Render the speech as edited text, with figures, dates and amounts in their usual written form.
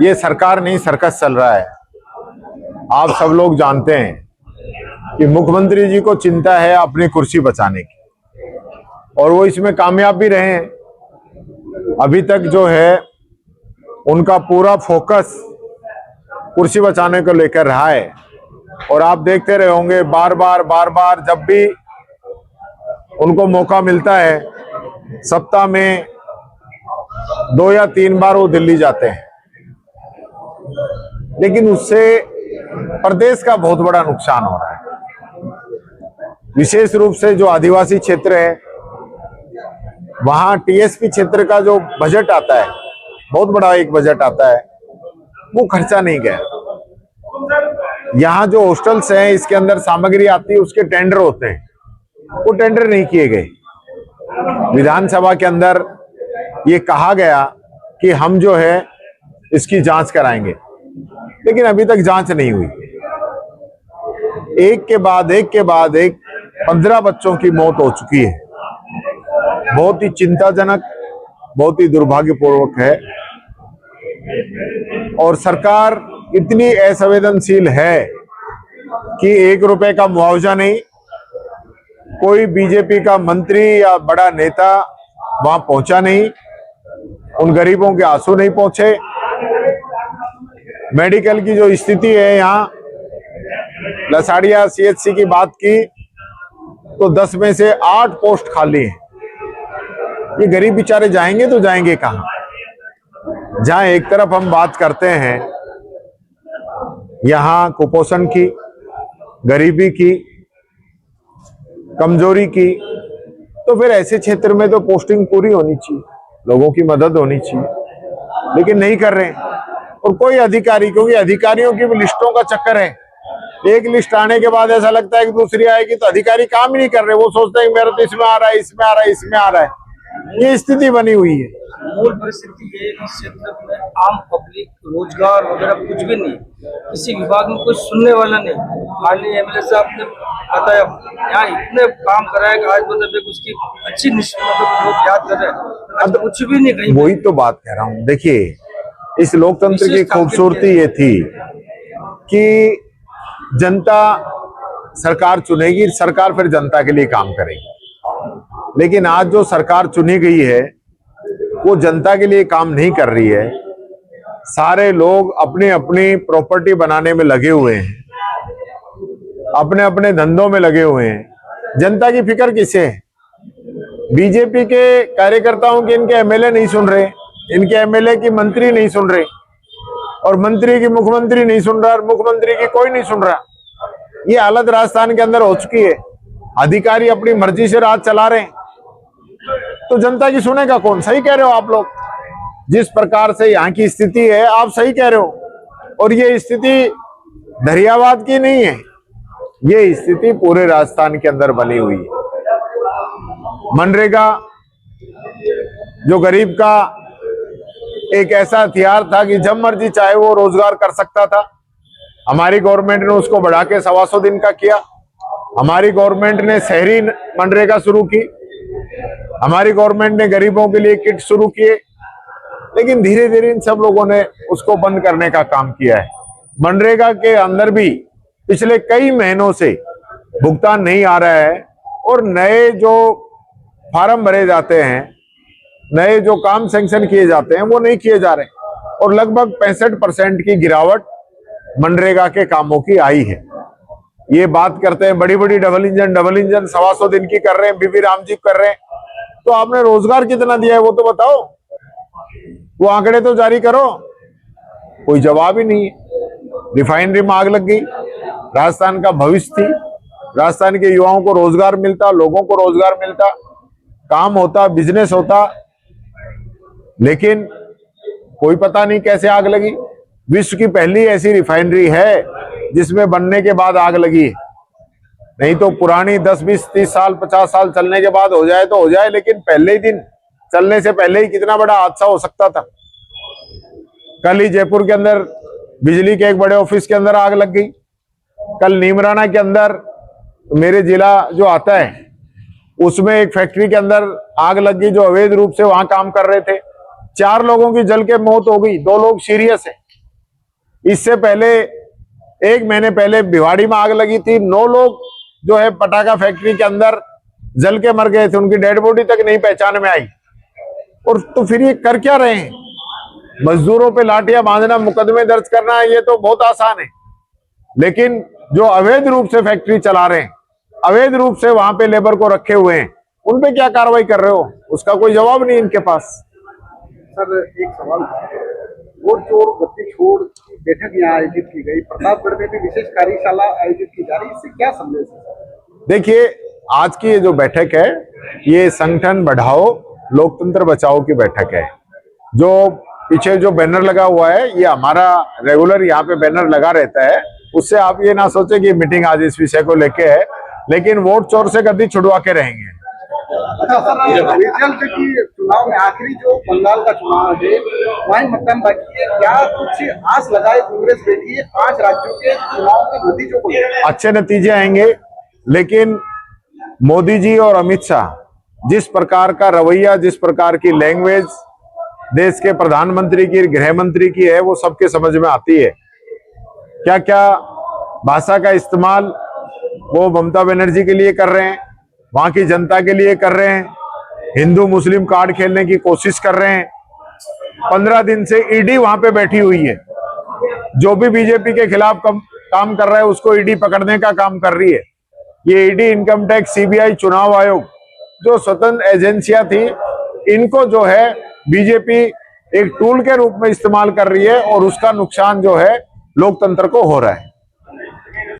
ये सरकार नहीं सर्कस चल रहा है। आप सब लोग जानते हैं कि मुख्यमंत्री जी को चिंता है अपनी कुर्सी बचाने की, और वो इसमें कामयाब भी रहे हैं। अभी तक जो है उनका पूरा फोकस कुर्सी बचाने को लेकर रहा है। और आप देखते रहे होंगे बार बार जब भी उनको मौका मिलता है, सप्ताह में 2 या 3 बार वो दिल्ली जाते हैं। लेकिन उससे प्रदेश का बहुत बड़ा नुकसान हो रहा है। विशेष रूप से जो आदिवासी क्षेत्र है, वहां टीएसपी क्षेत्र का जो बजट आता है, बहुत बड़ा एक बजट आता है, वो खर्चा नहीं गया। यहाँ जो हॉस्टल्स हैं, इसके अंदर सामग्री आती है, उसके टेंडर होते हैं, वो टेंडर नहीं किए गए। विधानसभा के अंदर ये कहा गया कि हम जो है इसकी जांच कराएंगे, लेकिन अभी तक जांच नहीं हुई। एक के बाद एक 15 बच्चों की मौत हो चुकी है। बहुत ही चिंताजनक, बहुत ही दुर्भाग्यपूर्वक है। और सरकार इतनी असंवेदनशील है कि 1 रुपए का मुआवजा नहीं, कोई बीजेपी का मंत्री या बड़ा नेता वहां पहुंचा नहीं, उन गरीबों के आंसू नहीं पहुंचे। मेडिकल की जो स्थिति है, यहाँ लसाड़िया सीएचसी की बात की तो 10 में से 8 पोस्ट खाली हैं। ये गरीब बेचारे जाएंगे तो जाएंगे कहां? जहां एक तरफ हम बात करते हैं यहां कुपोषण की, गरीबी की, कमजोरी की, तो फिर ऐसे क्षेत्र में तो पोस्टिंग पूरी होनी चाहिए, लोगों की मदद होनी चाहिए, लेकिन नहीं कर रहे हैं। और कोई अधिकारी, क्योंकि अधिकारियों की भी लिस्टों का चक्कर है, एक लिस्ट आने के बाद ऐसा लगता है कि दूसरी आएगी, तो अधिकारी काम ही नहीं कर रहे। वो सोचते हैं मेरा तो इसमें आ रहा है, इसमें आ रहा है, इसमें आ रहा है। ये स्थिति बनी हुई है। मूल परिस्थिति ये इस क्षेत्र में आम पब्लिक, रोजगार वगैरह कुछ भी नहीं, किसी विभाग में कोई सुनने वाला नहीं। माननीय एमएलए साहब ने बताया यहाँ इतने काम कराया कि आज मतलब उसकी अच्छी मतलब लोग याद कर रहे हैं, आज कुछ भी नहीं कहीं। वही तो बात कह रहा हूँ। देखिए, इस लोकतंत्र की खूबसूरती ये थी कि जनता सरकार चुनेगी, सरकार फिर जनता के लिए काम करेगी। लेकिन आज जो सरकार चुनी गई है वो जनता के लिए काम नहीं कर रही है। सारे लोग अपनी अपनी प्रॉपर्टी बनाने में लगे हुए हैं, अपने अपने धंधों में लगे हुए हैं। जनता की फिक्र किसे है? बीजेपी के कार्यकर्ताओं के इनके एमएलए नहीं सुन रहे, इनके एमएलए की मंत्री नहीं सुन रहे, और मंत्री की मुख्यमंत्री नहीं सुन रहा, और मुख्यमंत्री की कोई नहीं सुन रहा। ये हालत राजस्थान के अंदर हो चुकी है। अधिकारी अपनी मर्जी से राज चला रहे हैं, तो जनता की सुनेगा कौन? सही कह रहे हो आप लोग, जिस प्रकार से यहाँ की स्थिति है, आप सही कह रहे हो। और ये स्थिति दरियाबाद की नहीं है, ये स्थिति पूरे राजस्थान के अंदर बनी हुई है। मनरेगा जो गरीब का एक ऐसा हथियार था कि जब मर्जी चाहे वो रोजगार कर सकता था, हमारी गवर्नमेंट ने उसको बढ़ा के 125 दिन का किया। हमारी गवर्नमेंट ने शहरी मनरेगा शुरू की, हमारी गवर्नमेंट ने गरीबों के लिए किट शुरू किए, लेकिन धीरे धीरे इन सब लोगों ने उसको बंद करने का काम किया है। मनरेगा के अंदर भी पिछले कई महीनों से भुगतान नहीं आ रहा है, और नए जो फार्म भरे जाते हैं, नए जो काम सैंक्शन किए जाते हैं, वो नहीं किए जा रहे। और लगभग 65% की गिरावट मनरेगा के कामों की आई है। ये बात करते हैं बड़ी बड़ी डबल इंजन 125 दिन की कर रहे हैं, बीबी राम जी कर रहे हैं, तो आपने रोजगार कितना दिया है वो तो बताओ, वो आंकड़े तो जारी करो। कोई जवाब ही नहीं है। रिफाइनरी में आग लग गई, राजस्थान का भविष्य थी, राजस्थान के युवाओं को रोजगार मिलता, लोगों को रोजगार मिलता, काम होता, बिजनेस होता, लेकिन कोई पता नहीं कैसे आग लगी। विश्व की पहली ऐसी रिफाइनरी है जिसमें बनने के बाद आग लगी है। नहीं तो पुरानी 10, 20, 30 साल, 50 साल चलने के बाद हो जाए तो हो जाए, लेकिन पहले ही दिन चलने से पहले ही कितना बड़ा हादसा हो सकता था। कल ही जयपुर के अंदर बिजली के एक बड़े ऑफिस के अंदर आग लग गई। कल नीमराना के अंदर, मेरे जिला जो आता है, उसमें एक फैक्ट्री के अंदर आग लग गई जो अवैध रूप से वहां काम कर रहे थे। 4 लोगों की जल के मौत हो गई, 2 लोग सीरियस है। इससे पहले 1 महीने पहले भिवाड़ी में आग लगी थी, 9 लोग जो है पटाखा फैक्ट्री के अंदर जल के मर गए थे, उनकी डेड बॉडी तक नहीं पहचान में आई। और तो फिर ये कर क्या रहे हैं? मजदूरों पे लाठियां बांधना, मुकदमे दर्ज करना, ये तो बहुत आसान है। लेकिन जो अवैध रूप से फैक्ट्री चला रहे हैं, अवैध रूप से वहां पे लेबर को रखे हुए हैं, उन पे क्या कार्रवाई कर रहे हो? उसका कोई जवाब नहीं इनके पास। सर एक सवाल, वोट चोर गद्दी छोड़ की बैठक यहाँ आयोजित की गई, प्रतापगढ़ में भी विशेष कार्यशाला आयोजित की जा रही है, इससे क्या संदेश है? देखिए, आज की ये जो बैठक है, ये संगठन बढ़ाओ लोकतंत्र बचाओ की बैठक है। जो पीछे जो बैनर लगा हुआ है, ये हमारा रेगुलर यहाँ पे बैनर लगा रहता है। उससे आप ये ना सोचे कि मीटिंग आज इस विषय को लेके है, लेकिन वोट चोर से गद्दी छुड़वा के रहेंगे। अच्छा सर, रिजल्ट की चुनाव में आखिरी जो बंगाल का चुनाव है, वहीं मतदान बाकी है, क्या कुछ आस लगाए कांग्रेस बैठी है 5 राज्यों के चुनाव के नतीजों को? अच्छे नतीजे आएंगे, लेकिन मोदी जी और अमित शाह जिस प्रकार का रवैया, जिस प्रकार की लैंग्वेज देश के प्रधानमंत्री की, गृह मंत्री की है, वो सबके समझ में आती है। क्या क्या भाषा का इस्तेमाल वो ममता बनर्जी के लिए कर रहे हैं, वहां की जनता के लिए कर रहे हैं, हिंदू मुस्लिम कार्ड खेलने की कोशिश कर रहे हैं। 15 दिन से ईडी वहां पे बैठी हुई है, जो भी बीजेपी के खिलाफ काम कर रहा है उसको ईडी पकड़ने का काम कर रही है। ये ईडी, इनकम टैक्स, सीबीआई, चुनाव आयोग, जो स्वतंत्र एजेंसियां थी, इनको जो है बीजेपी एक टूल के रूप में इस्तेमाल कर रही है, और उसका नुकसान जो है लोकतंत्र को हो रहा है।